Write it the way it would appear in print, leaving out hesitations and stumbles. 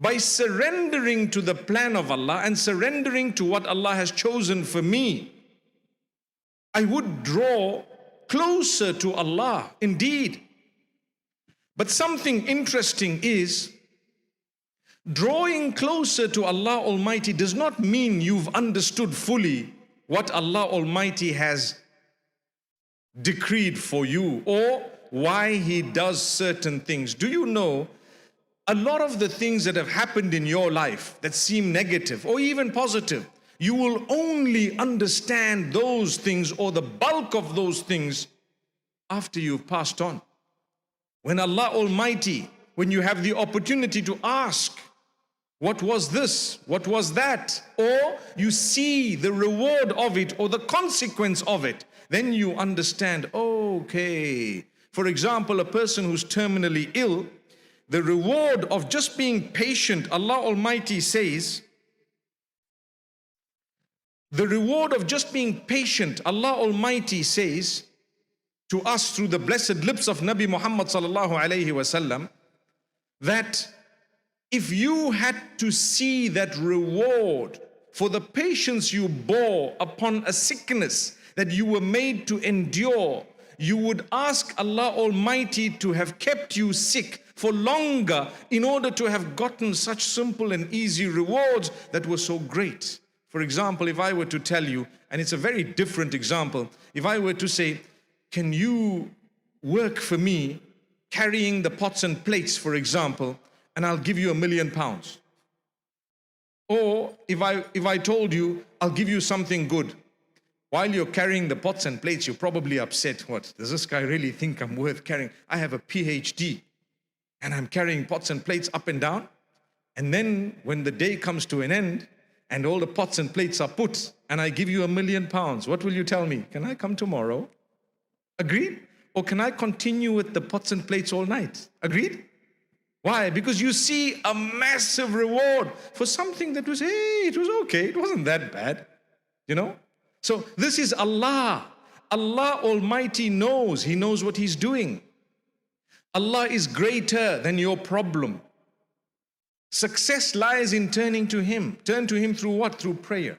by surrendering to the plan of Allah and surrendering to what Allah has chosen for me, I would draw closer to Allah indeed. But something interesting is, drawing closer to Allah Almighty does not mean you've understood fully what Allah Almighty has decreed for you or why He does certain things. Do you know, a lot of the things that have happened in your life that seem negative or even positive, you will only understand those things or the bulk of those things after you've passed on. When Allah Almighty, when you have the opportunity to ask, what was this? What was that? Or you see the reward of it or the consequence of it, then you understand, okay. For example, a person who's terminally ill, the reward of just being patient, Allah Almighty says, the reward of just being patient, Allah Almighty says to us through the blessed lips of Nabi Muhammad sallallahu alayhi wasallam, that if you had to see that reward for the patience you bore upon a sickness that you were made to endure, you would ask Allah Almighty to have kept you sick for longer in order to have gotten such simple and easy rewards that were so great. For example, if I were to tell you, and it's a very different example, if I were to say, can you work for me carrying the pots and plates, for example, and I'll give you £1 million. Or if I told you, I'll give you something good. While you're carrying the pots and plates, you're probably upset. What, does this guy really think I'm worth carrying? I have a PhD and I'm carrying pots and plates up and down. And then when the day comes to an end and all the pots and plates are put and I give you £1 million, what will you tell me? Can I come tomorrow? Agreed? Or can I continue with the pots and plates all night? Agreed? Why? Because you see a massive reward for something that was, hey, it was okay, it wasn't that bad, you know? So this is Allah. Allah Almighty knows, He knows what He's doing. Allah is greater than your problem. Success lies in turning to Him. Turn to Him through what? Through prayer.